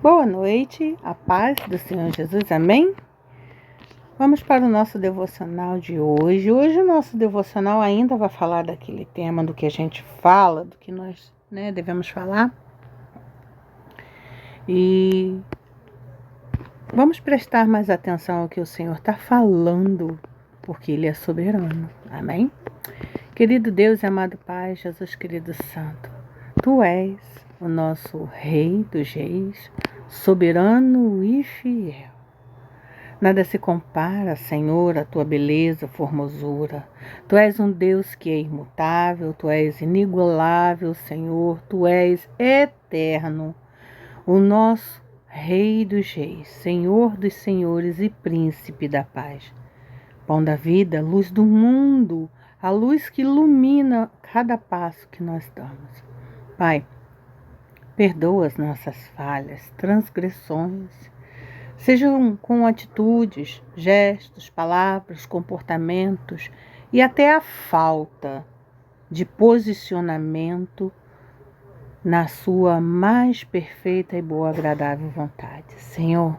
Boa noite, a paz do Senhor Jesus, amém? Vamos para o nosso devocional de hoje. Hoje o nosso devocional ainda vai falar daquele tema do que a gente fala, do que nós devemos falar. E vamos prestar mais atenção ao que o Senhor está falando, porque Ele é soberano, amém? Querido Deus e amado Pai, Jesus querido Santo, Tu és o nosso Rei dos Reis, soberano e fiel. Nada se compara, Senhor, à Tua beleza, formosura. Tu és um Deus que é imutável, Tu és inigualável, Senhor, Tu és eterno, o nosso Rei dos Reis, Senhor dos Senhores e Príncipe da Paz. Pão da vida, luz do mundo, a luz que ilumina cada passo que nós damos. Pai, perdoa as nossas falhas, transgressões, sejam com atitudes, gestos, palavras, comportamentos e até a falta de posicionamento na sua mais perfeita e boa agradável vontade. Senhor,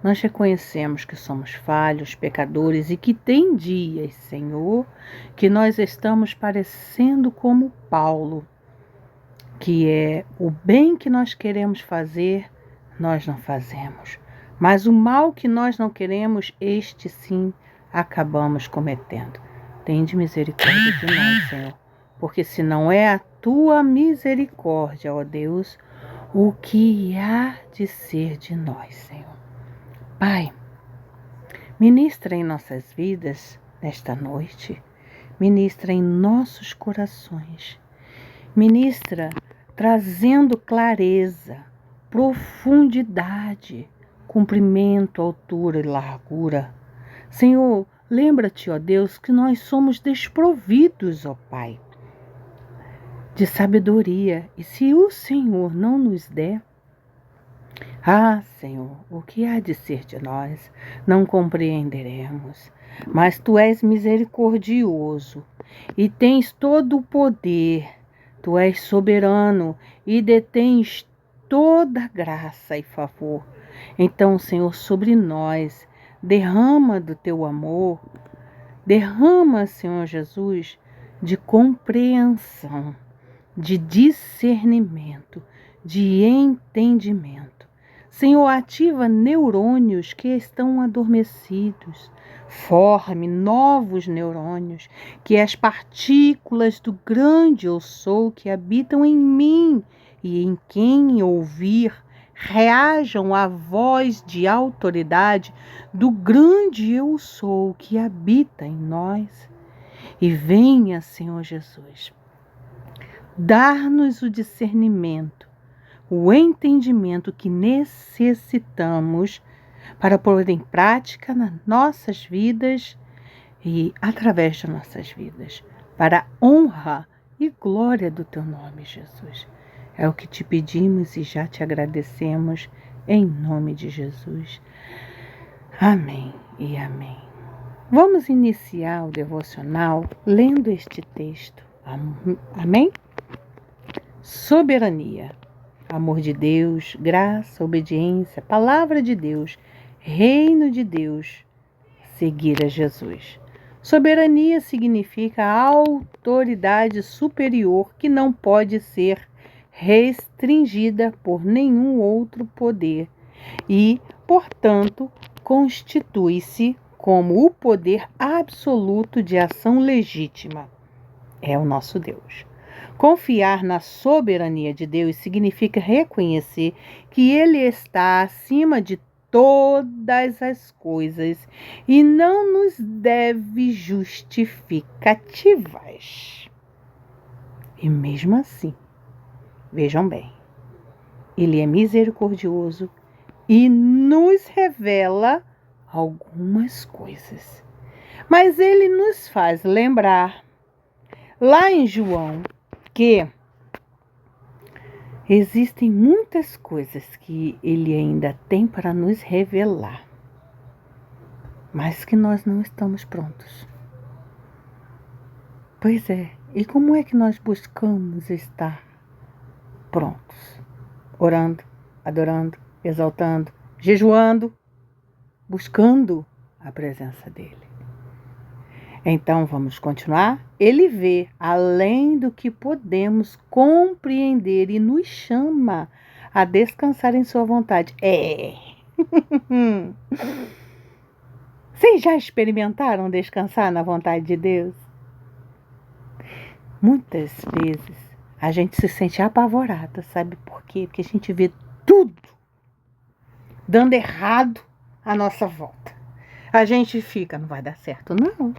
nós reconhecemos que somos falhos, pecadores e que tem dias, Senhor, que nós estamos parecendo como Paulo, que é o bem que nós queremos fazer, nós não fazemos. Mas o mal que nós não queremos, este sim, acabamos cometendo. Tende misericórdia de nós, Senhor, porque se não é a Tua misericórdia, ó Deus, o que há de ser de nós, Senhor? Pai, ministra em nossas vidas nesta noite, ministra em nossos corações, ministra trazendo clareza, profundidade, comprimento, altura e largura. Senhor, lembra-te, ó Deus, que nós somos desprovidos, ó Pai, de sabedoria. E se o Senhor não nos der, Senhor, o que há de ser de nós? Não compreenderemos. Mas Tu és misericordioso e tens todo o poder. Tu és soberano e detens toda graça e favor. Então, Senhor, sobre nós, derrama do Teu amor, derrama, Senhor Jesus, de compreensão, de discernimento, de entendimento. Senhor, ativa neurônios que estão adormecidos. Forme novos neurônios, que as partículas do grande Eu Sou que habitam em mim e em quem ouvir reajam à voz de autoridade do grande Eu Sou que habita em nós. E venha, Senhor Jesus, dar-nos o discernimento, o entendimento que necessitamos para pôr em prática nas nossas vidas e através de nossas vidas, para a honra e glória do Teu nome, Jesus. É o que te pedimos e já te agradecemos, em nome de Jesus. Amém e amém. Vamos iniciar o devocional lendo este texto. Amém? Soberania. Amor de Deus, graça, obediência, palavra de Deus, reino de Deus, seguir a Jesus. Soberania significa autoridade superior que não pode ser restringida por nenhum outro poder e, portanto, constitui-se como o poder absoluto de ação legítima. É o nosso Deus. Confiar na soberania de Deus significa reconhecer que Ele está acima de todas as coisas e não nos deve justificativas. E mesmo assim, vejam bem, Ele é misericordioso e nos revela algumas coisas. Mas Ele nos faz lembrar, lá em João, que existem muitas coisas que Ele ainda tem para nos revelar, mas que nós não estamos prontos. Pois é, e como é que nós buscamos estar prontos? Orando, adorando, exaltando, jejuando, buscando a presença dele. Então vamos continuar. Ele vê além do que podemos compreender e nos chama a descansar em sua vontade. Vocês já experimentaram descansar na vontade de Deus? Muitas vezes a gente se sente apavorada, sabe por quê? Porque a gente vê tudo dando errado à nossa volta. A gente fica, não vai dar certo, não.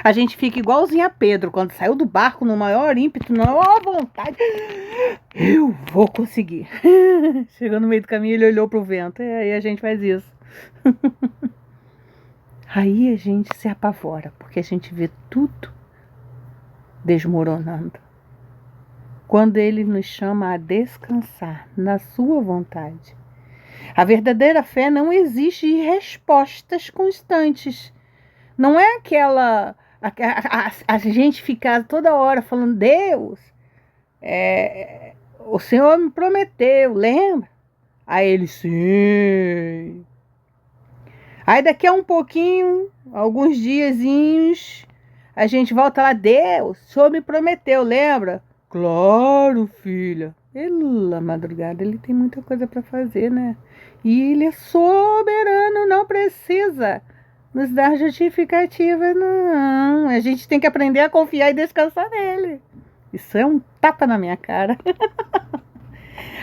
A gente fica igualzinho a Pedro, quando saiu do barco no maior ímpeto, na maior vontade. Eu vou conseguir. Chegou no meio do caminho, ele olhou pro vento. E aí a gente faz isso. Aí a gente se apavora, porque a gente vê tudo desmoronando. Quando ele nos chama a descansar na sua vontade. A verdadeira fé não exige respostas constantes. Não é aquela... A gente ficar toda hora falando, Deus, o Senhor me prometeu, lembra? Aí ele, sim. Aí daqui a um pouquinho, alguns diazinhos, a gente volta lá, Deus, o Senhor me prometeu, lembra? Claro, filha. Pela madrugada, ele tem muita coisa para fazer, né? E ele é soberano, não precisa nos dar justificativa, não. A gente tem que aprender a confiar e descansar nele. Isso é um tapa na minha cara.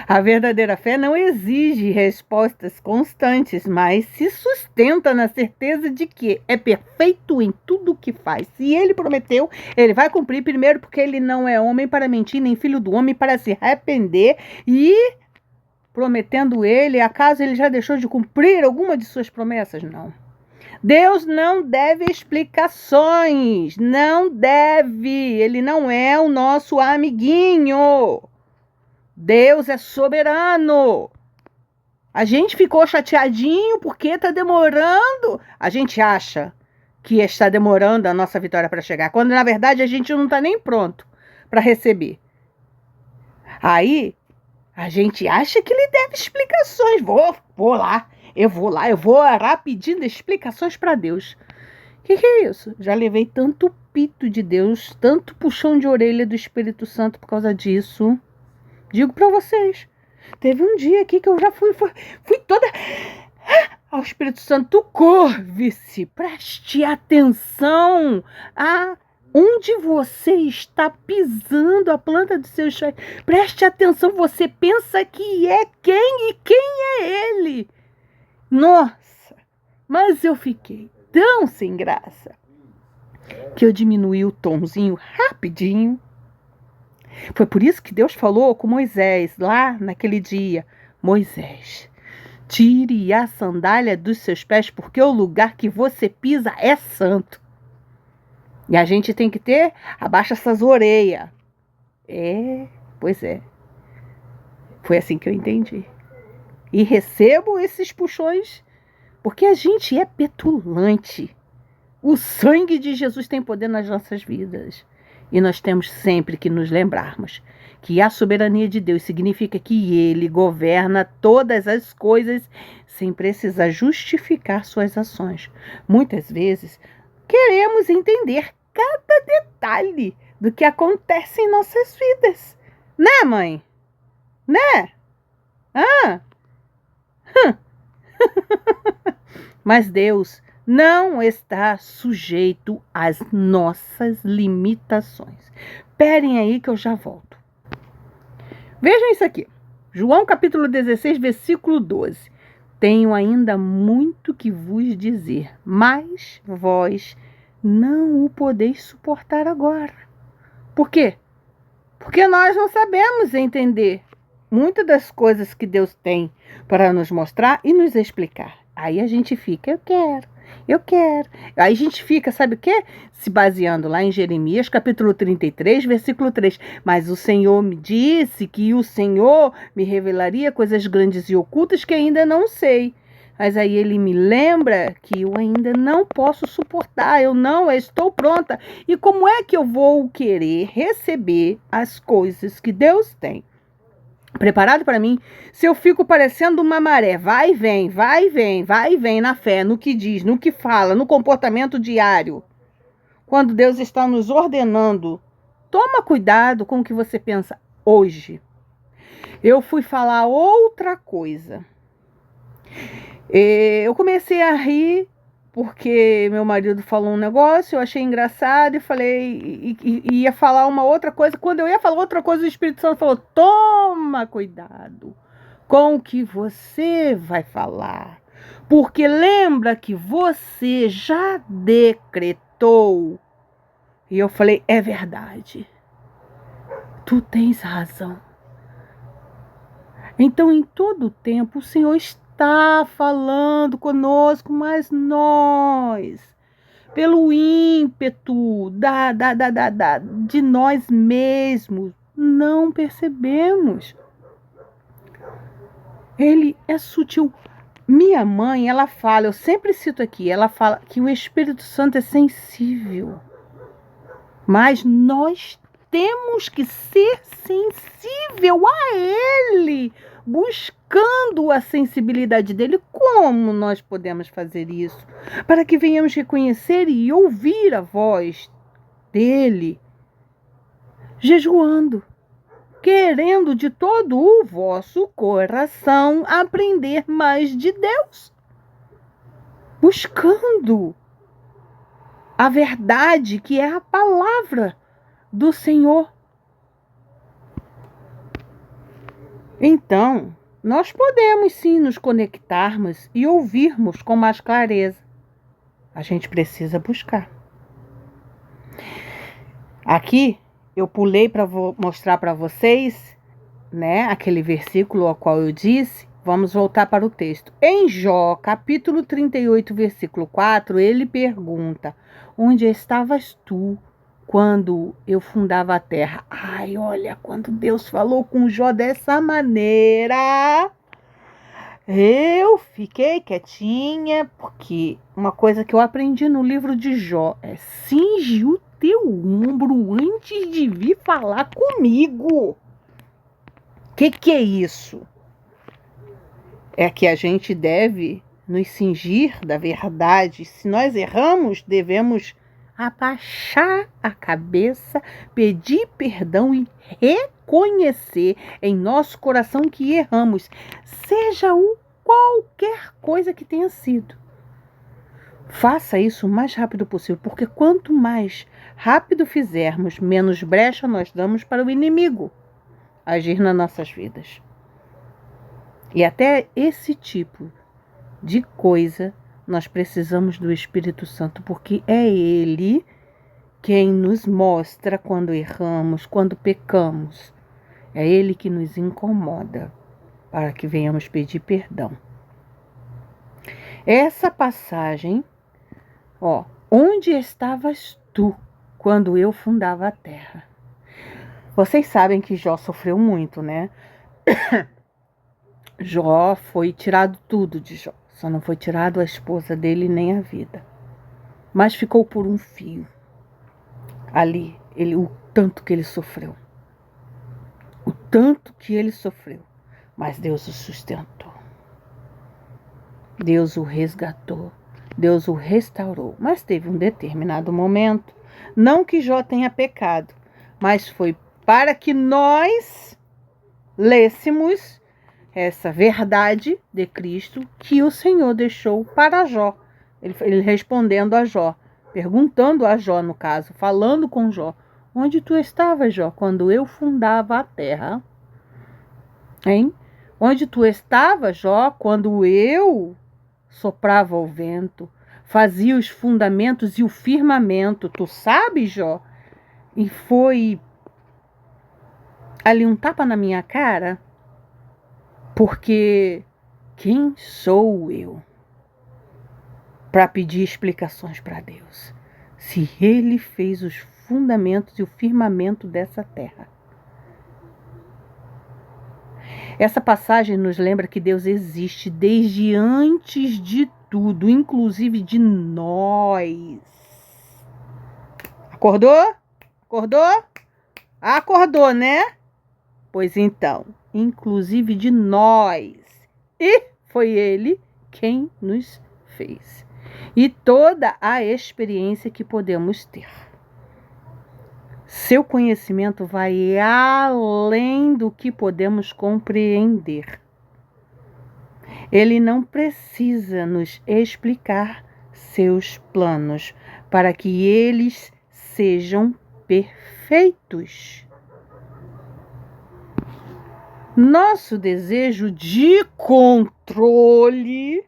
A verdadeira fé não exige respostas constantes, mas se sustenta na certeza de que é perfeito em tudo o que faz. Se ele prometeu, ele vai cumprir, primeiro porque ele não é homem para mentir, nem filho do homem para se arrepender, e prometendo ele, acaso ele já deixou de cumprir alguma de suas promessas? Não. Deus não deve explicações, não deve, ele não é o nosso amiguinho. Deus é soberano. A gente ficou chateadinho porque está demorando. A gente acha que está demorando a nossa vitória para chegar, quando na verdade a gente não está nem pronto para receber. Aí a gente acha que ele deve explicações. Vou lá, eu vou orar pedindo explicações para Deus. Que é isso? Já levei tanto pito de Deus, tanto puxão de orelha do Espírito Santo por causa disso. Digo para vocês, teve um dia aqui que eu já fui toda ao Espírito Santo, curve-se, preste atenção a onde você está pisando a planta dos seus pés. Preste atenção, você pensa que é quem e quem é ele. Nossa, mas eu fiquei tão sem graça que eu diminuí o tomzinho rapidinho. Foi por isso que Deus falou com Moisés lá naquele dia. Moisés, tire a sandália dos seus pés, porque o lugar que você pisa é santo. E a gente tem que ter, abaixa essas orelhas. Pois é. Foi assim que eu entendi. E recebo esses puxões, porque a gente é petulante. O sangue de Jesus tem poder nas nossas vidas. E nós temos sempre que nos lembrarmos que a soberania de Deus significa que Ele governa todas as coisas sem precisar justificar suas ações. Muitas vezes queremos entender cada detalhe do que acontece em nossas vidas. Né, mãe? Né? Mas Deus não está sujeito às nossas limitações. Esperem aí que eu já volto. Vejam isso aqui. João capítulo 16, versículo 12. Tenho ainda muito que vos dizer, mas vós não o podeis suportar agora. Por quê? Porque nós não sabemos entender muitas das coisas que Deus tem para nos mostrar e nos explicar. Aí a gente fica, eu quero. Aí a gente fica, sabe o quê? Se baseando lá em Jeremias, capítulo 33, versículo 3. Mas o Senhor me disse que o Senhor me revelaria coisas grandes e ocultas que ainda não sei. Mas aí ele me lembra que eu ainda não posso suportar, eu não estou pronta. E como é que eu vou querer receber as coisas que Deus tem preparado para mim, se eu fico parecendo uma maré, vai e vem, vai e vem, vai e vem na fé, no que diz, no que fala, no comportamento diário, quando Deus está nos ordenando, toma cuidado com o que você pensa hoje. Eu fui falar outra coisa. Eu comecei a rir porque meu marido falou um negócio, eu achei engraçado e falei, e ia falar uma outra coisa. Quando eu ia falar outra coisa, o Espírito Santo falou: toma cuidado com o que você vai falar, porque lembra que você já decretou. E eu falei: é verdade, tu tens razão. Então, em todo o tempo, o Senhor está falando conosco, mas nós, pelo ímpeto de nós mesmos, não percebemos. Ele é sutil. Minha mãe, ela fala, eu sempre cito aqui, ela fala que o Espírito Santo é sensível. Mas nós temos que ser sensível a Ele, buscando a sensibilidade dele. Como nós podemos fazer isso? Para que venhamos reconhecer e ouvir a voz dele, jejuando, querendo de todo o vosso coração aprender mais de Deus, buscando a verdade que é a palavra do Senhor. Então, nós podemos sim nos conectarmos e ouvirmos com mais clareza. A gente precisa buscar. Aqui eu pulei para mostrar para vocês, né, aquele versículo ao qual eu disse. Vamos voltar para o texto. Em Jó, capítulo 38, versículo 4, ele pergunta: onde estavas tu quando eu fundava a terra? Ai, olha, quando Deus falou com Jó dessa maneira, eu fiquei quietinha, porque uma coisa que eu aprendi no livro de Jó é: cinge o teu ombro antes de vir falar comigo. Que é isso? É que a gente deve nos cingir da verdade. Se nós erramos, devemos abaixar a cabeça, pedir perdão e reconhecer em nosso coração que erramos, seja o qualquer coisa que tenha sido. Faça isso o mais rápido possível, porque quanto mais rápido fizermos, menos brecha nós damos para o inimigo agir nas nossas vidas. E até esse tipo de coisa nós precisamos do Espírito Santo, porque é Ele quem nos mostra quando erramos, quando pecamos. É Ele que nos incomoda para que venhamos pedir perdão. Essa passagem, onde estavas tu quando eu fundava a terra? Vocês sabem que Jó sofreu muito, né? Jó foi tirado tudo de Jó. Só não foi tirado a esposa dele nem a vida. Mas ficou por um fio. Ali, o tanto que ele sofreu. O tanto que ele sofreu. Mas Deus o sustentou. Deus o resgatou. Deus o restaurou. Mas teve um determinado momento. Não que Jó tenha pecado. Mas foi para que nós lêssemos essa verdade de Cristo que o Senhor deixou para Jó. Ele respondendo a Jó, perguntando a Jó, no caso, falando com Jó: onde tu estavas, Jó, quando eu fundava a terra? Hein? Onde tu estavas, Jó, quando eu soprava o vento, fazia os fundamentos e o firmamento? Tu sabes, Jó? E foi ali um tapa na minha cara, porque quem sou eu para pedir explicações para Deus, se Ele fez os fundamentos e o firmamento dessa terra? Essa passagem nos lembra que Deus existe desde antes de tudo, inclusive de nós. Acordou? Acordou? Acordou, né? Pois então, inclusive de nós. E foi Ele quem nos fez. E toda a experiência que podemos ter. Seu conhecimento vai além do que podemos compreender. Ele não precisa nos explicar seus planos para que eles sejam perfeitos. Nosso desejo de controle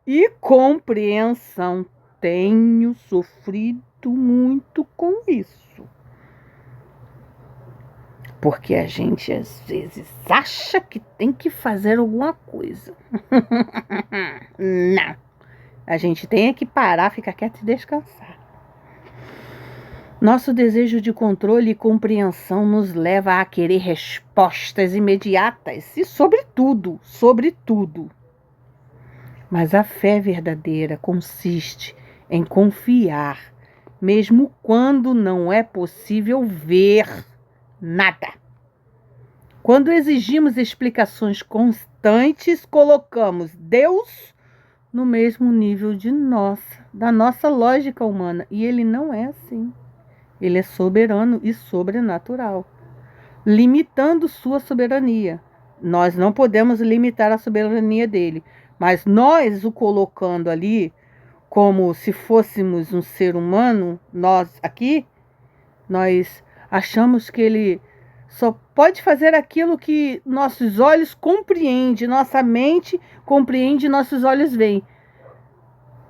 e compreensão, tenho sofrido muito com isso. Porque a gente às vezes acha que tem que fazer alguma coisa. Não. A gente tem que parar, ficar quieto e descansar. Nosso desejo de controle e compreensão nos leva a querer respostas imediatas e sobre tudo. Mas a fé verdadeira consiste em confiar, mesmo quando não é possível ver nada. Quando exigimos explicações constantes, colocamos Deus no mesmo nível da nossa lógica humana. E Ele não é assim. Ele é soberano e sobrenatural, limitando sua soberania. Nós não podemos limitar a soberania dele, mas nós o colocando ali como se fôssemos um ser humano, nós achamos que ele só pode fazer aquilo que nossos olhos compreendem, nossa mente compreende, nossos olhos veem.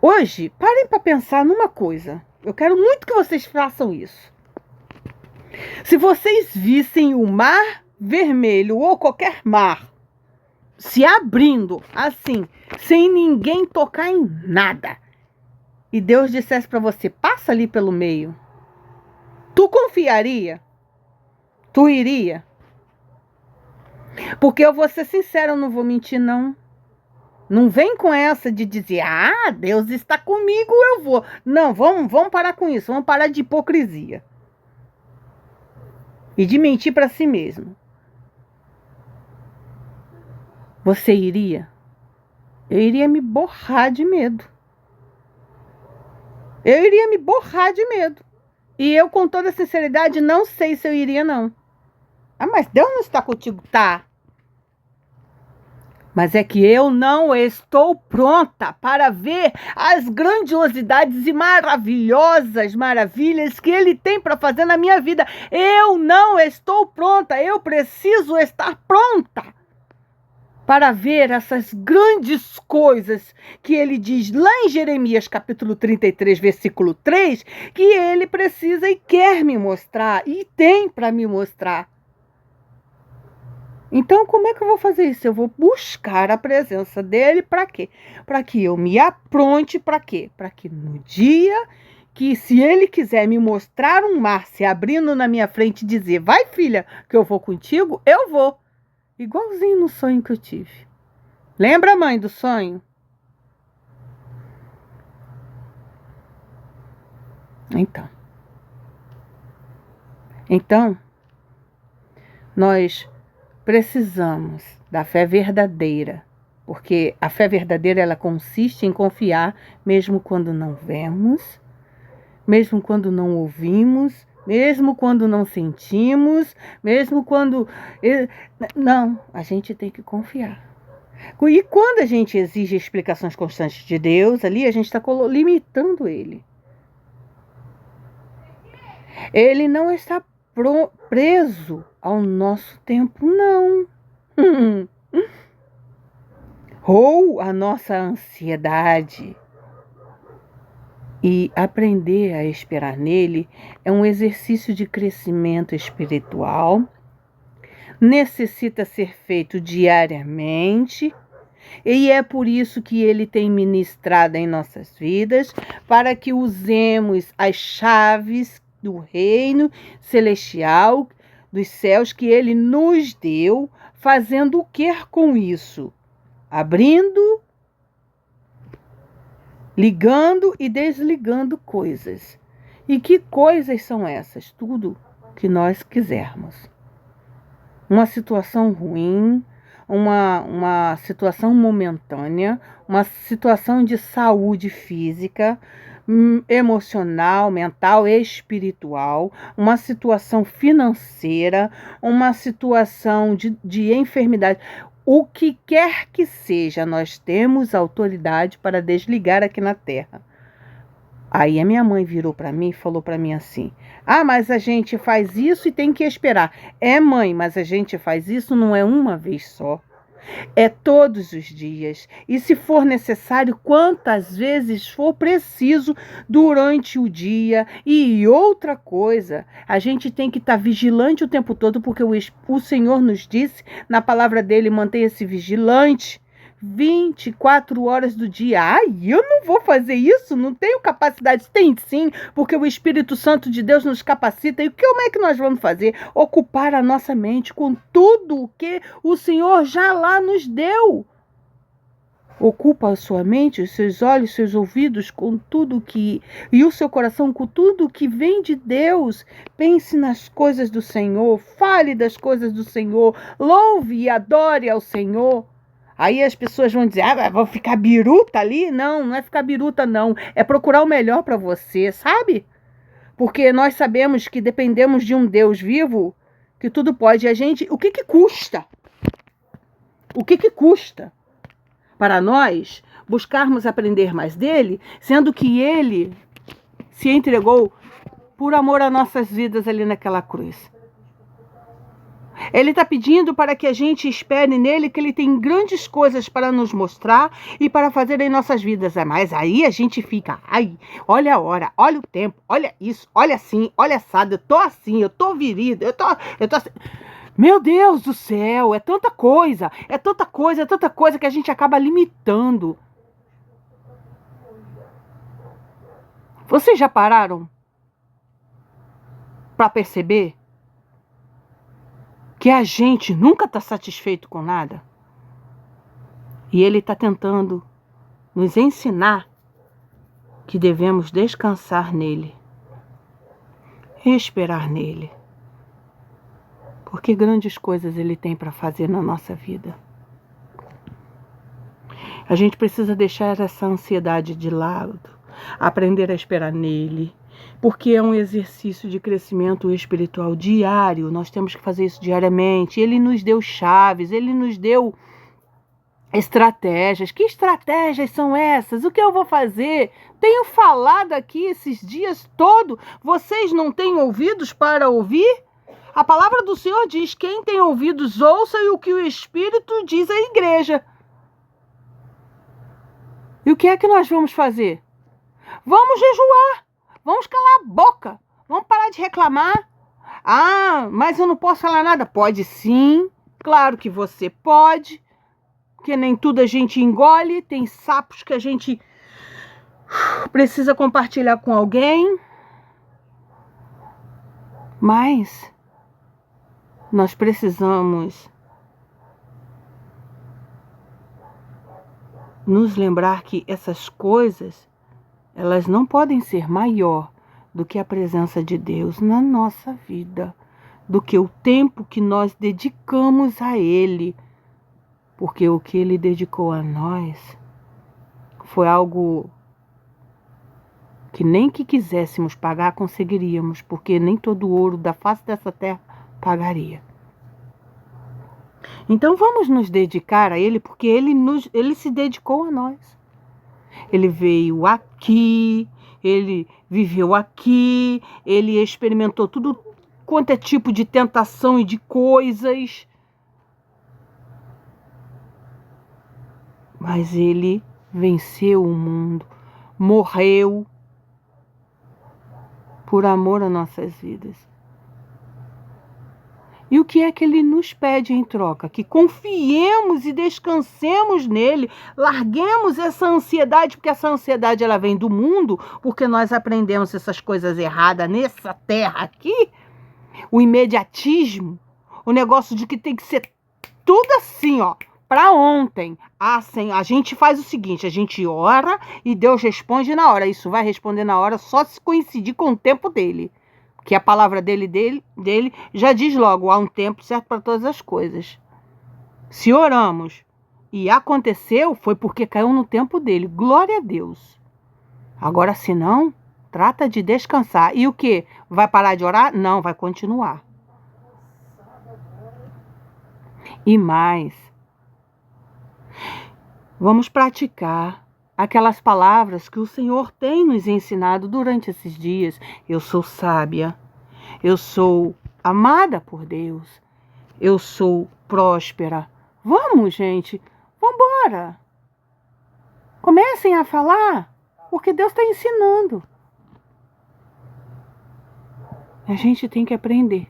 Hoje, parem para pensar numa coisa. Eu quero muito que vocês façam isso. Se vocês vissem o Mar Vermelho ou qualquer mar se abrindo assim, sem ninguém tocar em nada, e Deus dissesse para você, passa ali pelo meio, tu confiaria? Tu iria? Porque eu vou ser sincera, eu não vou mentir, não. Não vem com essa de dizer, Deus está comigo, eu vou. Não, vamos parar com isso, vamos parar de hipocrisia. E de mentir para si mesmo. Você iria? Eu iria me borrar de medo. E eu, com toda sinceridade, não sei se eu iria, não. Mas Deus não está contigo, tá? Mas é que eu não estou pronta para ver as grandiosidades e maravilhas que Ele tem para fazer na minha vida. Eu não estou pronta, eu preciso estar pronta para ver essas grandes coisas que Ele diz lá em Jeremias capítulo 33, versículo 3, que Ele precisa e quer me mostrar e tem para me mostrar. Então, como é que eu vou fazer isso? Eu vou buscar a presença dele para quê? Para que eu me apronte para quê? Para que no dia que, se ele quiser me mostrar um mar se abrindo na minha frente e dizer, vai filha, que eu vou contigo, eu vou. Igualzinho no sonho que eu tive. Lembra, mãe, do sonho? Então, nós precisamos da fé verdadeira, porque a fé verdadeira ela consiste em confiar mesmo quando não vemos, mesmo quando não ouvimos, mesmo quando não sentimos, mesmo quando... Não, a gente tem que confiar. E quando a gente exige explicações constantes de Deus, ali a gente está limitando Ele. Ele não está preso ao nosso tempo, não. Ou a nossa ansiedade. E aprender a esperar nele é um exercício de crescimento espiritual, necessita ser feito diariamente, e é por isso que ele tem ministrado em nossas vidas, para que usemos as chaves do reino celestial, dos céus que ele nos deu, fazendo o que com isso? Abrindo, ligando e desligando coisas. E que coisas são essas? Tudo que nós quisermos. uma situação ruim, uma situação momentânea, uma situação de saúde física, emocional, mental e espiritual, uma situação financeira, uma situação de enfermidade. O que quer que seja, nós temos autoridade para desligar aqui na Terra. Aí a minha mãe virou para mim e falou para mim assim: ah, mas a gente faz isso e tem que esperar. É, mãe, mas a gente faz isso não é uma vez só. É todos os dias. E se for necessário, quantas vezes for preciso durante o dia. E outra coisa, a gente tem que estar vigilante o tempo todo, porque o Senhor nos disse, na palavra dele, mantenha-se vigilante 24 horas do dia. Ai, eu não vou fazer isso, não tenho capacidade. Tem sim, porque o Espírito Santo de Deus nos capacita. E como é que nós vamos fazer? Ocupar a nossa mente com tudo o que o Senhor já lá nos deu. Ocupa a sua mente, os seus olhos, seus ouvidos com tudo que... e o seu coração com tudo que vem de Deus. Pense nas coisas do Senhor, fale das coisas do Senhor, louve e adore ao Senhor. Aí as pessoas vão dizer, ah, vou ficar biruta ali? Não, não é ficar biruta não, é procurar o melhor para você, sabe? Porque nós sabemos que dependemos de um Deus vivo, que tudo pode. E a gente, o que custa? O que custa para nós buscarmos aprender mais dele, sendo que ele se entregou por amor às nossas vidas ali naquela cruz? Ele está pedindo para que a gente espere nele, que ele tem grandes coisas para nos mostrar e para fazer em nossas vidas. Mas aí a gente fica, ai, olha a hora, olha o tempo, olha isso, olha assim, olha assado, eu tô assim, eu tô virida, eu tô assim. Meu Deus do céu, é tanta coisa que a gente acaba limitando. Vocês já pararam para perceber que a gente nunca está satisfeito com nada? E ele está tentando nos ensinar que devemos descansar nele, esperar nele, porque grandes coisas ele tem para fazer na nossa vida. A gente precisa deixar essa ansiedade de lado, aprender a esperar nele, porque é um exercício de crescimento espiritual diário. Nós temos que fazer isso diariamente. Ele nos deu chaves, ele nos deu estratégias. Que estratégias são essas? O que eu vou fazer? Tenho falado aqui esses dias todos. Vocês não têm ouvidos para ouvir? A palavra do Senhor diz: quem tem ouvidos, ouça o que o Espírito diz à igreja. E o que é que nós vamos fazer? Vamos jejuar. Vamos calar a boca. Vamos parar de reclamar. Ah, mas eu não posso falar nada. Pode sim. Claro que você pode. Porque nem tudo a gente engole. Tem sapos que a gente precisa compartilhar com alguém. Mas nós precisamos nos lembrar que essas coisas, elas não podem ser maior do que a presença de Deus na nossa vida, do que o tempo que nós dedicamos a Ele, porque o que Ele dedicou a nós foi algo que nem que quiséssemos pagar conseguiríamos, porque nem todo o ouro da face dessa terra pagaria. Então vamos nos dedicar a Ele, porque Ele se dedicou a nós. Ele veio aqui, ele viveu aqui, ele experimentou tudo quanto é tipo de tentação e de coisas. Mas ele venceu o mundo, morreu por amor às nossas vidas. E o que é que ele nos pede em troca? Que confiemos e descansemos nele, larguemos essa ansiedade, porque essa ansiedade ela vem do mundo, porque nós aprendemos essas coisas erradas nessa terra aqui, o imediatismo, o negócio de que tem que ser tudo assim, ó, para ontem. Assim, a gente faz o seguinte, a gente ora e Deus responde na hora. Isso vai responder na hora só se coincidir com o tempo dele. Que a palavra dele já diz logo, há um tempo certo para todas as coisas. Se oramos e aconteceu, foi porque caiu no tempo dele. Glória a Deus. Agora, se não, trata de descansar. E o quê? Vai parar de orar? Não, vai continuar. E mais, vamos praticar aquelas palavras que o Senhor tem nos ensinado durante esses dias. Eu sou sábia, eu sou amada por Deus, eu sou próspera. Vamos, gente, vamos embora. Comecem a falar, porque Deus está ensinando. A gente tem que aprender,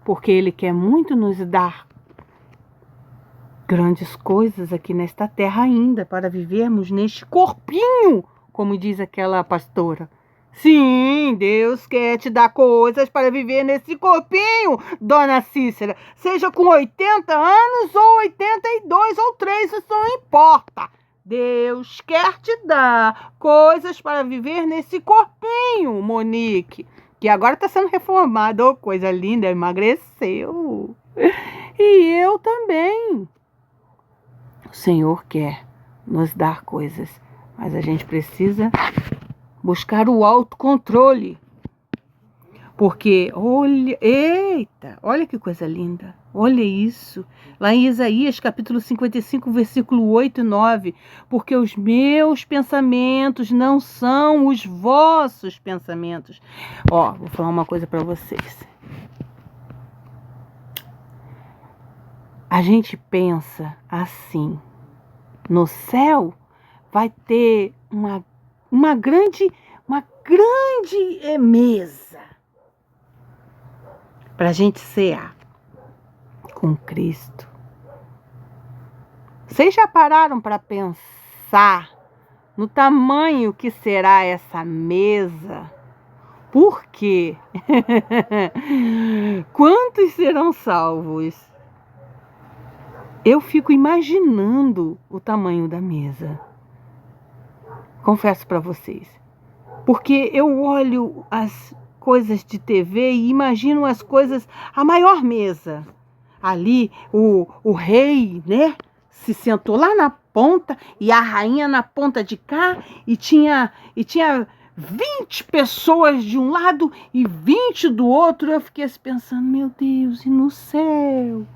porque Ele quer muito nos dar grandes coisas aqui nesta terra ainda, para vivermos neste corpinho, como diz aquela pastora. Sim, Deus quer te dar coisas para viver nesse corpinho, dona Cícera. Seja com 80 anos ou 82 ou 3, isso não importa. Deus quer te dar coisas para viver nesse corpinho, Monique, que agora está sendo reformado. Oh, coisa linda, emagreceu. E eu também. O Senhor quer nos dar coisas, mas a gente precisa buscar o autocontrole. Porque, olha que coisa linda. Olha isso. Lá em Isaías, capítulo 55, versículo 8 e 9. Porque os meus pensamentos não são os vossos pensamentos. Vou falar uma coisa para vocês. A gente pensa assim, no céu vai ter uma grande mesa para a gente cear com Cristo. Vocês já pararam para pensar no tamanho que será essa mesa? Por quê? Quantos serão salvos? Eu fico imaginando o tamanho da mesa. Confesso para vocês. Porque eu olho as coisas de TV e imagino as coisas, a maior mesa. Ali o rei, né, se sentou lá na ponta e a rainha na ponta de cá e tinha 20 pessoas de um lado e 20 do outro. Eu fiquei pensando, meu Deus, e no céu?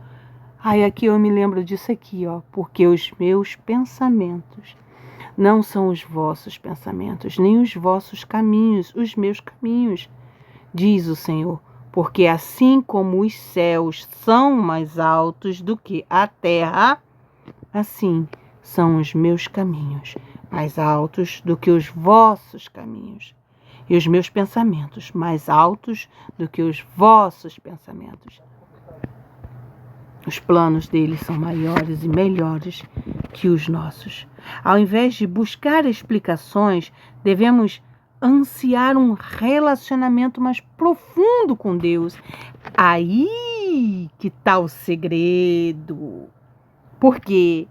Aí aqui eu me lembro disso aqui, porque os meus pensamentos não são os vossos pensamentos, nem os vossos caminhos, os meus caminhos, diz o Senhor. Porque assim como os céus são mais altos do que a terra, assim são os meus caminhos mais altos do que os vossos caminhos, e os meus pensamentos mais altos do que os vossos pensamentos. Os planos dele são maiores e melhores que os nossos. Ao invés de buscar explicações, devemos ansiar um relacionamento mais profundo com Deus. Aí que está o segredo. Por quê?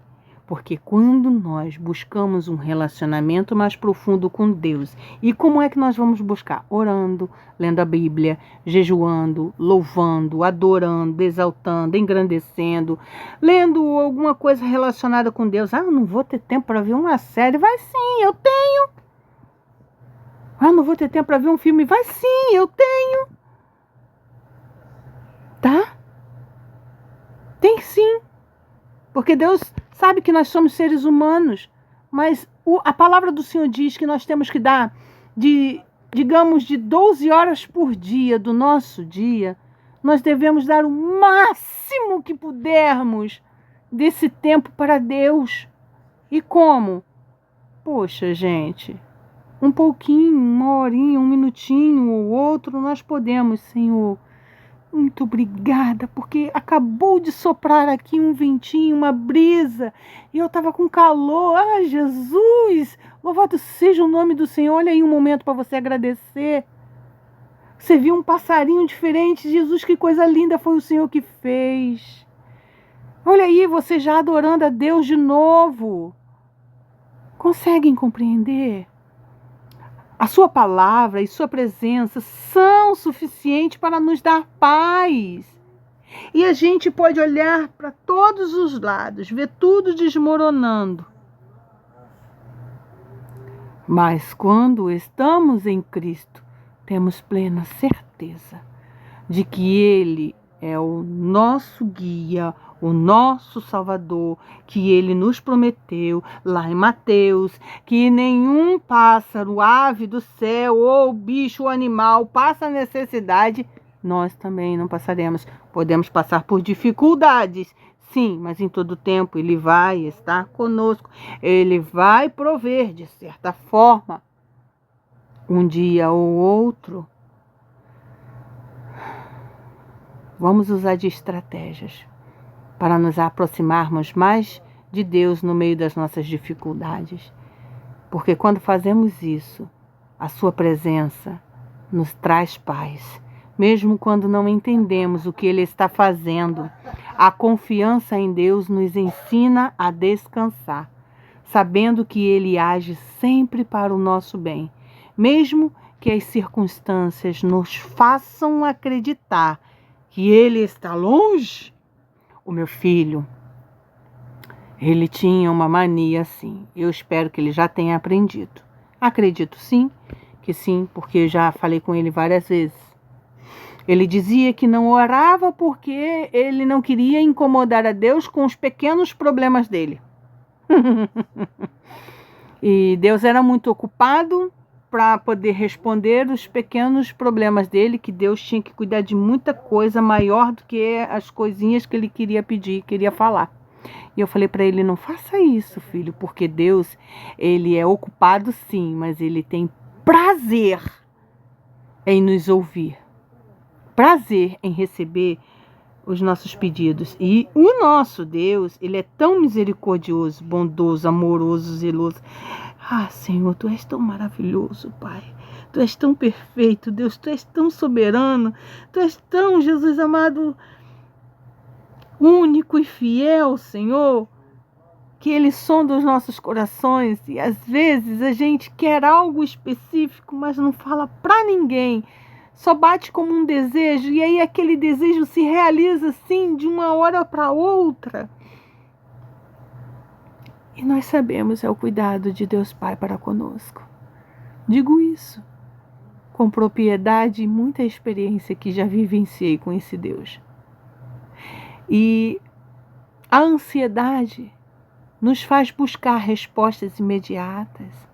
Porque quando nós buscamos um relacionamento mais profundo com Deus, e como é que nós vamos buscar? Orando, lendo a Bíblia, jejuando, louvando, adorando, exaltando, engrandecendo, lendo alguma coisa relacionada com Deus. Eu não vou ter tempo para ver uma série. Vai sim, eu tenho. Não vou ter tempo para ver um filme. Vai sim, eu tenho. Tá? Tem sim. Porque Deus sabe que nós somos seres humanos, mas a palavra do Senhor diz que nós temos que dar, digamos, de 12 horas por dia do nosso dia, nós devemos dar o máximo que pudermos desse tempo para Deus. E como? Poxa, gente, um pouquinho, uma horinha, um minutinho ou outro, nós podemos, Senhor. Muito obrigada, porque acabou de soprar aqui um ventinho, uma brisa, e eu estava com calor. Jesus, louvado seja o nome do Senhor. Olha aí um momento para você agradecer. Você viu um passarinho diferente. Jesus, que coisa linda foi o Senhor que fez. Olha aí, você já adorando a Deus de novo. Conseguem compreender? A sua palavra e sua presença são suficientes para nos dar paz. E a gente pode olhar para todos os lados, ver tudo desmoronando. Mas quando estamos em Cristo, temos plena certeza de que Ele é o nosso guia, o nosso Salvador, que Ele nos prometeu lá em Mateus, que nenhum pássaro, ave do céu ou bicho ou animal passa necessidade, nós também não passaremos. Podemos passar por dificuldades, sim, mas em todo tempo Ele vai estar conosco, Ele vai prover de certa forma, um dia ou outro. Vamos usar de estratégias para nos aproximarmos mais de Deus no meio das nossas dificuldades. Porque quando fazemos isso, a sua presença nos traz paz. Mesmo quando não entendemos o que Ele está fazendo, a confiança em Deus nos ensina a descansar, sabendo que Ele age sempre para o nosso bem, mesmo que as circunstâncias nos façam acreditar que Ele está longe. O meu filho, ele tinha uma mania assim. Eu espero que ele já tenha aprendido. Acredito sim, porque eu já falei com ele várias vezes. Ele dizia que não orava porque ele não queria incomodar a Deus com os pequenos problemas dele. E Deus era muito ocupado para poder responder os pequenos problemas dele, que Deus tinha que cuidar de muita coisa maior do que as coisinhas que ele queria pedir, queria falar. E eu falei para ele, não faça isso, filho, porque Deus, ele é ocupado sim, mas ele tem prazer em nos ouvir, prazer em receber os nossos pedidos. E o nosso Deus, ele é tão misericordioso, bondoso, amoroso, zeloso. Ah, Senhor, Tu és tão maravilhoso, Pai. Tu és tão perfeito, Deus. Tu és tão soberano. Tu és tão, Jesus amado, único e fiel, Senhor, que Ele sonda os nossos corações. E às vezes a gente quer algo específico, mas não fala para ninguém. Só bate como um desejo. E aí aquele desejo se realiza assim, de uma hora para outra. E nós sabemos, é o cuidado de Deus Pai para conosco. Digo isso com propriedade e muita experiência que já vivenciei com esse Deus. E a ansiedade nos faz buscar respostas imediatas.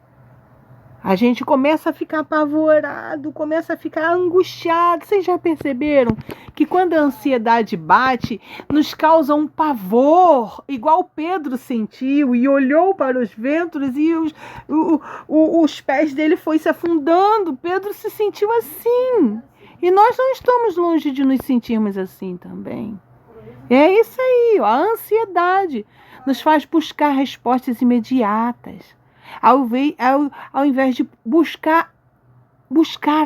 A gente começa a ficar apavorado, começa a ficar angustiado. Vocês já perceberam que quando a ansiedade bate, nos causa um pavor, igual Pedro sentiu e olhou para os ventos e os pés dele foi se afundando. Pedro se sentiu assim. E nós não estamos longe de nos sentirmos assim também. É isso aí, a ansiedade nos faz buscar respostas imediatas. Ao invés de buscar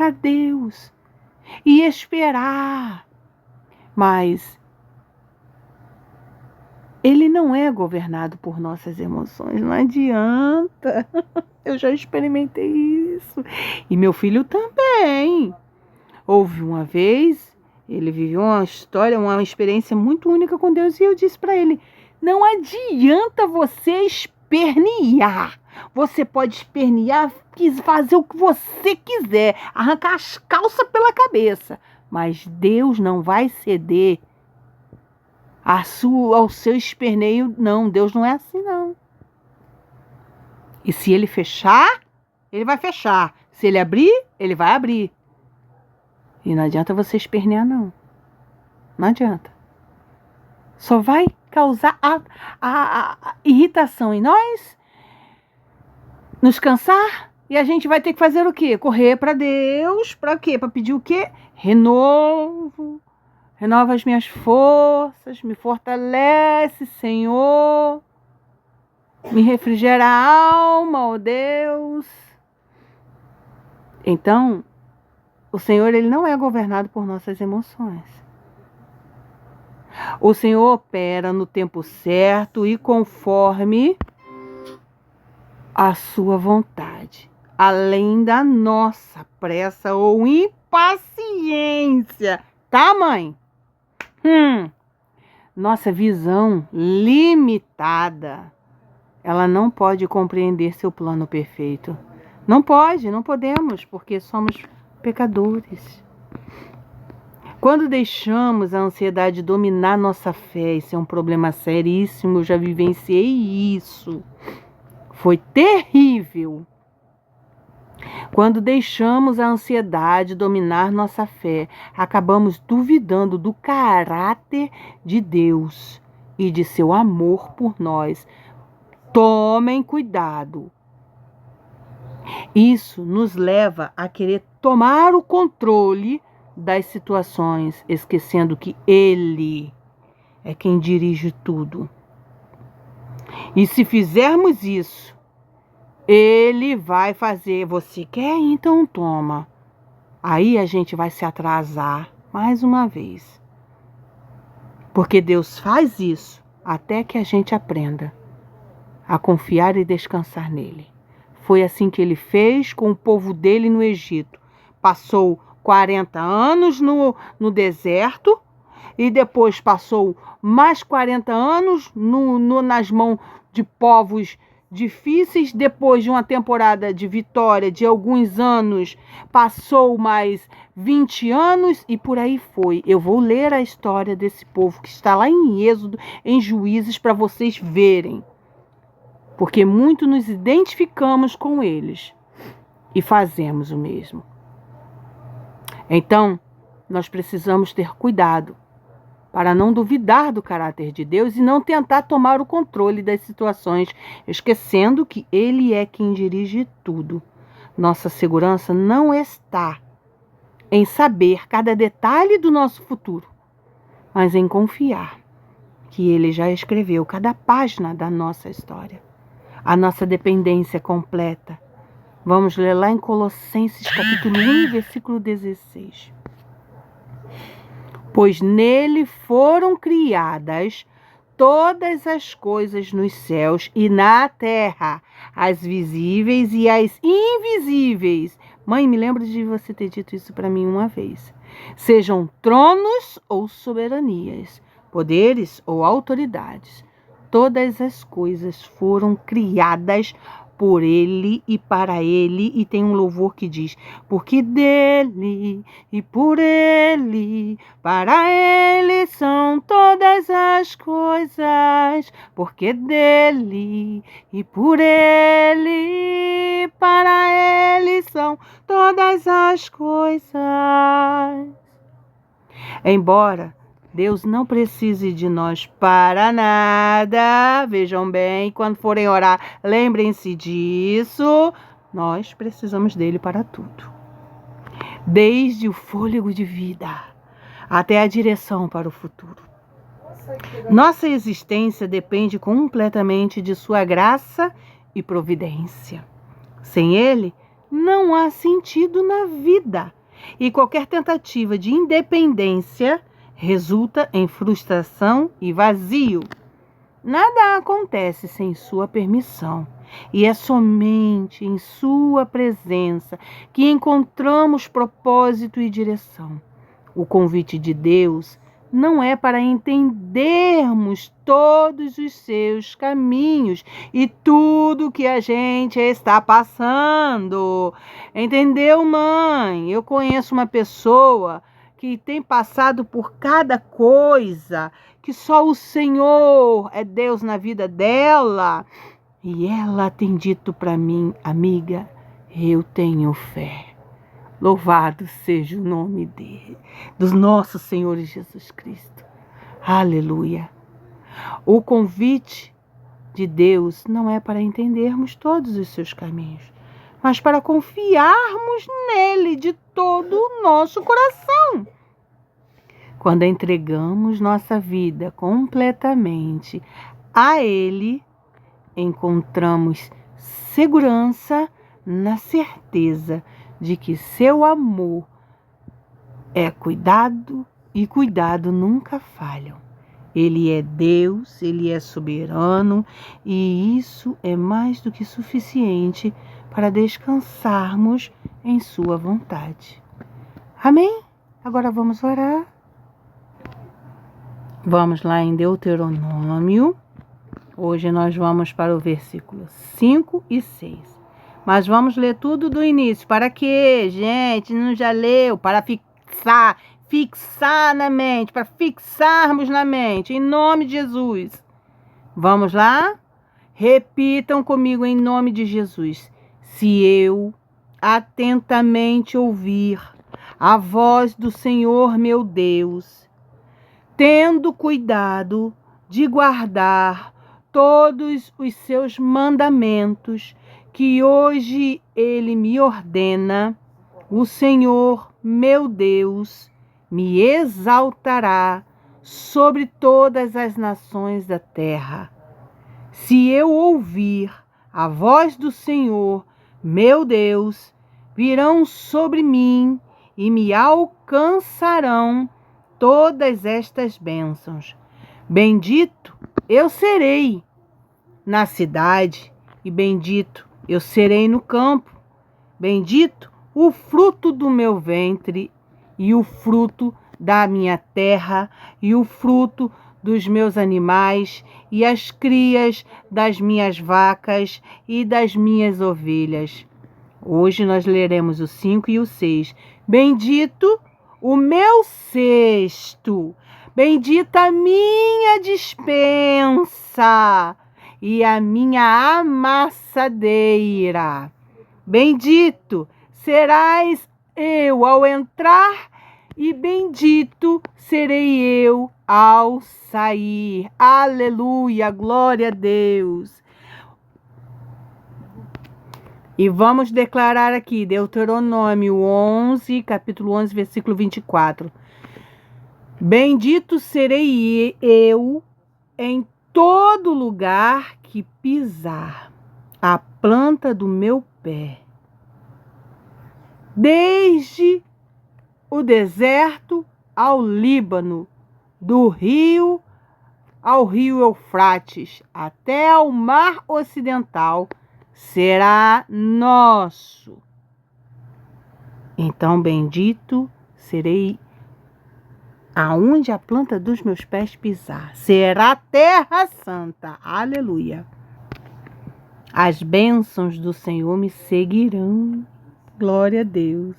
a Deus e esperar. Mas Ele não é governado por nossas emoções, não adianta. Eu já experimentei isso. E meu filho também. Houve uma vez, ele viveu uma experiência muito única com Deus, e eu disse para ele, não adianta você espernear. Você pode espernear, fazer o que você quiser, arrancar as calças pela cabeça, mas Deus não vai ceder ao seu esperneio, não. Deus não é assim, não. E se Ele fechar, Ele vai fechar. Se Ele abrir, Ele vai abrir. E não adianta você espernear, não. Não adianta. Só vai causar a irritação em nós, nos cansar, e a gente vai ter que fazer o quê? Correr para Deus, para quê? Para pedir o quê? Renovo, renova as minhas forças, me fortalece, Senhor, me refrigera a alma, ó Deus. Então, o Senhor, Ele não é governado por nossas emoções. O Senhor opera no tempo certo e conforme a sua vontade. além da nossa pressa ou impaciência. Tá, mãe? Nossa visão limitada, ela não pode compreender seu plano perfeito. Não podemos, porque somos pecadores. Quando deixamos a ansiedade dominar nossa fé, isso é um problema seríssimo, eu já vivenciei isso. Foi terrível. Quando deixamos a ansiedade dominar nossa fé, acabamos duvidando do caráter de Deus e de seu amor por nós. Tomem cuidado. Isso nos leva a querer tomar o controle das situações, esquecendo que Ele é quem dirige tudo. E se fizermos isso, Ele vai fazer. Você quer? Então toma. Aí a gente vai se atrasar mais uma vez. Porque Deus faz isso até que a gente aprenda a confiar e descansar nele. Foi assim que ele fez com o povo dele no Egito. Passou 40 anos no deserto e depois passou mais 40 anos nas mãos de povos difíceis. Depois de uma temporada de vitória de alguns anos, passou mais 20 anos e por aí foi. Eu vou ler a história desse povo que está lá em Êxodo, em Juízes, para vocês verem. Porque muito nos identificamos com eles e fazemos o mesmo. Então, nós precisamos ter cuidado para não duvidar do caráter de Deus e não tentar tomar o controle das situações, esquecendo que Ele é quem dirige tudo. Nossa segurança não está em saber cada detalhe do nosso futuro, mas em confiar que Ele já escreveu cada página da nossa história. A nossa dependência completa. Vamos ler lá em Colossenses capítulo 1, versículo 16. Pois nele foram criadas todas as coisas nos céus e na terra, as visíveis e as invisíveis. Mãe, me lembro de você ter dito isso para mim uma vez. Sejam tronos ou soberanias, poderes ou autoridades. Todas as coisas foram criadas por Ele e para Ele. E tem um louvor que diz: porque dele e por Ele, para Ele são todas as coisas. Porque dele e por Ele, para Ele são todas as coisas. Embora Deus não precise de nós para nada. Vejam bem, quando forem orar, lembrem-se disso. Nós precisamos dele para tudo. Desde o fôlego de vida até a direção para o futuro. Nossa existência depende completamente de sua graça e providência. Sem ele, não há sentido na vida. E qualquer tentativa de independência resulta em frustração e vazio. Nada acontece sem sua permissão. E é somente em sua presença que encontramos propósito e direção. O convite de Deus não é para entendermos todos os seus caminhos e tudo que a gente está passando. Entendeu, mãe? Eu conheço uma pessoa que tem passado por cada coisa, que só o Senhor é Deus na vida dela. E ela tem dito para mim: amiga, eu tenho fé. Louvado seja o nome do nosso Senhor Jesus Cristo. Aleluia. O convite de Deus não é para entendermos todos os seus caminhos, mas para confiarmos nele de todo o nosso coração. Quando entregamos nossa vida completamente a Ele, encontramos segurança na certeza de que seu amor é cuidado e cuidado nunca falham. Ele é Deus, Ele é soberano e isso é mais do que suficiente para descansarmos em sua vontade. Amém? Agora vamos orar. Vamos lá em Deuteronômio. Hoje nós vamos para o versículo 5 e 6. Mas vamos ler tudo do início. Para quê, gente? Não já leu? Para fixar na mente, para fixarmos na mente, em nome de Jesus. Vamos lá? Repitam comigo em nome de Jesus. Se eu atentamente ouvir a voz do Senhor meu Deus, tendo cuidado de guardar todos os seus mandamentos que hoje ele me ordena, o Senhor meu Deus me exaltará sobre todas as nações da terra. Se eu ouvir a voz do Senhor meu Deus, virão sobre mim e me alcançarão todas estas bênçãos. Bendito eu serei na cidade e bendito eu serei no campo. Bendito o fruto do meu ventre e o fruto da minha terra e o fruto dos meus animais e as crias das minhas vacas e das minhas ovelhas. Hoje nós leremos o 5 e o 6. Bendito o meu cesto, bendita a minha despensa e a minha amassadeira. Bendito serás eu ao entrar e bendito serei eu ao sair. Aleluia, glória a Deus. E vamos declarar aqui, Deuteronômio 11, capítulo 11, versículo 24. Bendito serei eu em todo lugar que pisar a planta do meu pé, desde o deserto ao Líbano, do rio ao rio Eufrates, até ao mar ocidental, será nosso. Então bendito serei aonde a planta dos meus pés pisar. Será terra santa. Aleluia. As bênçãos do Senhor me seguirão. Glória a Deus.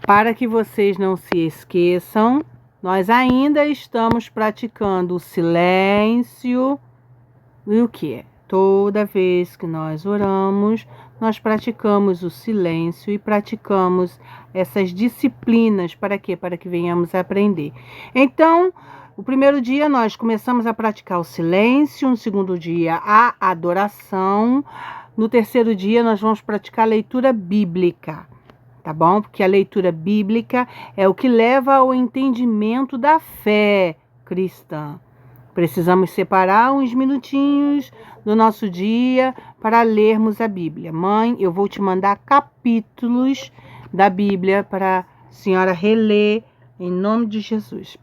Para que vocês não se esqueçam, nós ainda estamos praticando o silêncio e o que? Toda vez que nós oramos, nós praticamos o silêncio e praticamos essas disciplinas. Para quê? Para que venhamos a aprender. Então, o primeiro dia nós começamos a praticar o silêncio, no segundo dia a adoração, no terceiro dia nós vamos praticar a leitura bíblica, tá bom? Porque a leitura bíblica é o que leva ao entendimento da fé cristã. Precisamos separar uns minutinhos do nosso dia para lermos a Bíblia. Mãe, eu vou te mandar capítulos da Bíblia para a senhora reler em nome de Jesus.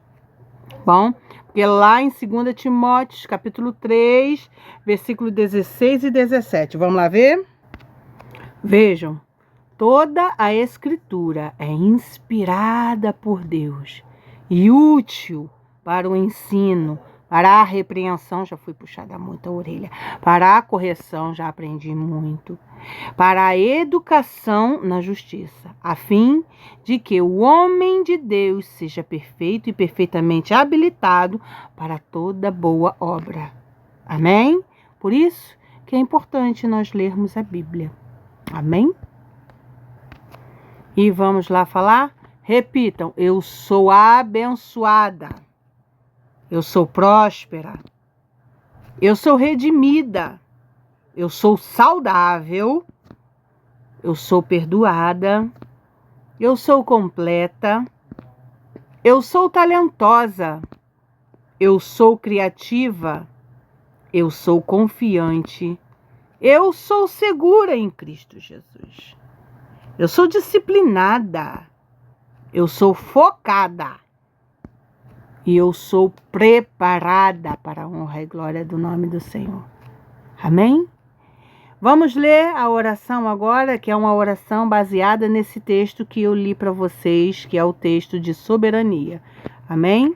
Bom, porque lá em 2 Timóteo, capítulo 3, versículo 16 e 17. Vamos lá ver? Vejam, toda a Escritura é inspirada por Deus e útil para o ensino, para a repreensão, já fui puxada muito a orelha, para a correção, já aprendi muito, para a educação na justiça, a fim de que o homem de Deus seja perfeito e perfeitamente habilitado para toda boa obra. Amém? Por isso que é importante nós lermos a Bíblia. Amém? E vamos lá falar? Repitam, eu sou abençoada. Eu sou próspera, eu sou redimida, eu sou saudável, eu sou perdoada, eu sou completa, eu sou talentosa, eu sou criativa, eu sou confiante, eu sou segura em Cristo Jesus, eu sou disciplinada, eu sou focada. E eu sou preparada para a honra e glória do nome do Senhor. Amém? Vamos ler a oração agora, que é uma oração baseada nesse texto que eu li para vocês, que é o texto de soberania. Amém?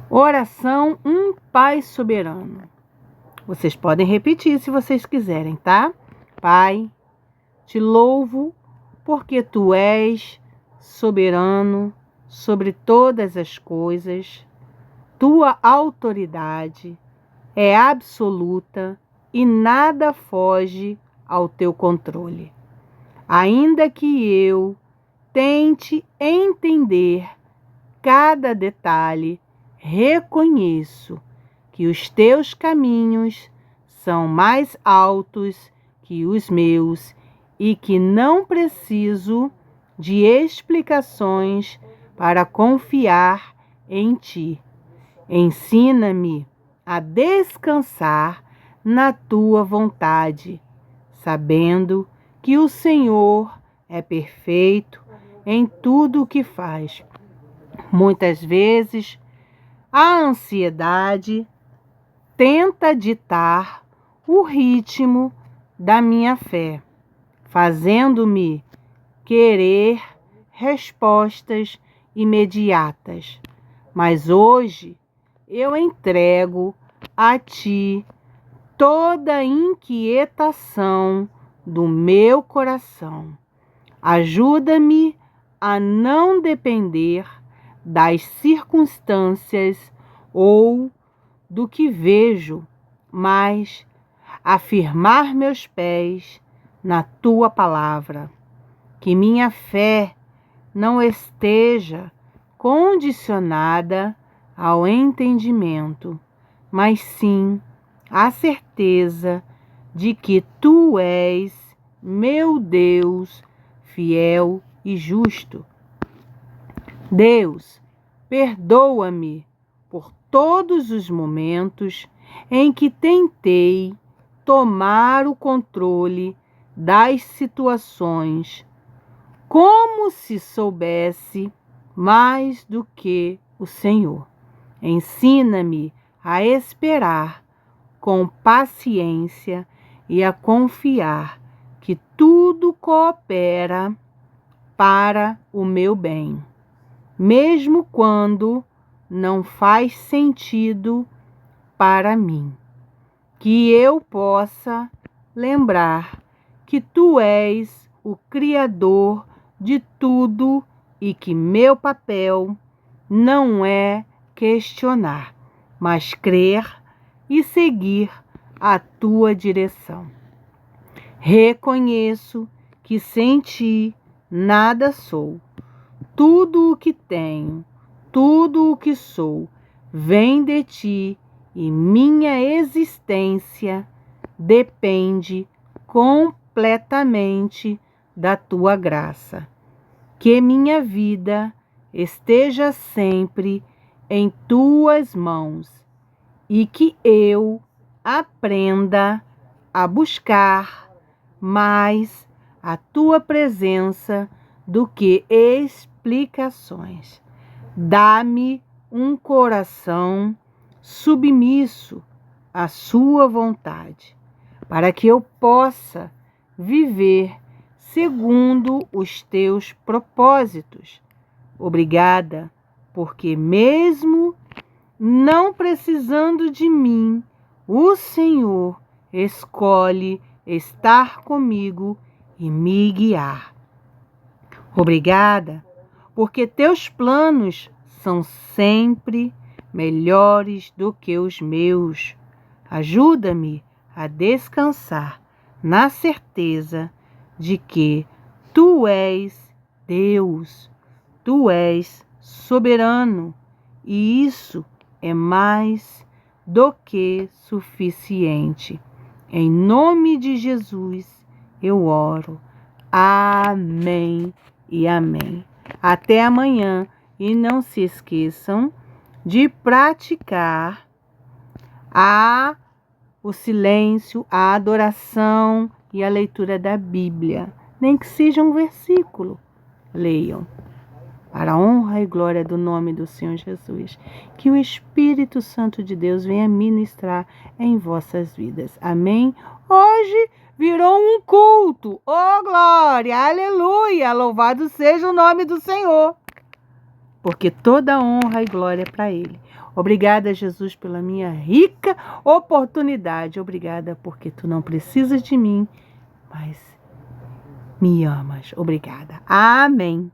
Oração, um Pai soberano. Vocês podem repetir se vocês quiserem, tá? Pai, te louvo porque tu és soberano sobre todas as coisas. Tua autoridade é absoluta e nada foge ao teu controle. Ainda que eu tente entender cada detalhe, reconheço que os teus caminhos são mais altos que os meus e que não preciso de explicações para confiar em ti. Ensina-me a descansar na tua vontade, sabendo que o Senhor é perfeito em tudo o que faz. Muitas vezes, a ansiedade tenta ditar o ritmo da minha fé, fazendo-me querer respostas imediatas. Mas hoje eu entrego a ti toda a inquietação do meu coração. Ajuda-me a não depender das circunstâncias ou do que vejo, mas a firmar meus pés na tua palavra. Que minha fé não esteja condicionada ao entendimento, mas sim à certeza de que tu és meu Deus, fiel e justo. Deus, perdoa-me por todos os momentos em que tentei tomar o controle das situações, como se soubesse mais do que o Senhor. Ensina-me a esperar com paciência e a confiar que tudo coopera para o meu bem, mesmo quando não faz sentido para mim. Que eu possa lembrar que tu és o Criador de tudo e que meu papel não é questionar, mas crer e seguir a tua direção. Reconheço que sem ti nada sou. Tudo o que tenho, tudo o que sou, vem de ti e minha existência depende completamente da tua graça. Que minha vida esteja sempre em tuas mãos e que eu aprenda a buscar mais a tua presença do que explicações. Dá-me um coração submisso à sua vontade, para que eu possa viver segundo os teus propósitos. Obrigada, porque mesmo não precisando de mim, o Senhor escolhe estar comigo e me guiar. Obrigada, porque teus planos são sempre melhores do que os meus. Ajuda-me a descansar na certeza de que tu és Deus, tu és soberano, e isso é mais do que suficiente. Em nome de Jesus eu oro. Amém e amém. Até amanhã, e não se esqueçam de praticar o silêncio, a adoração e a leitura da Bíblia. Nem que seja um versículo, leiam. para a honra e glória do nome do Senhor Jesus. Que o Espírito Santo de Deus venha ministrar em vossas vidas. Amém? Hoje virou um culto. Oh, glória! Aleluia! Louvado seja o nome do Senhor. Porque toda honra e glória é para Ele. Obrigada, Jesus, pela minha rica oportunidade. Obrigada porque Tu não precisas de mim, mas me amas. Obrigada. Amém.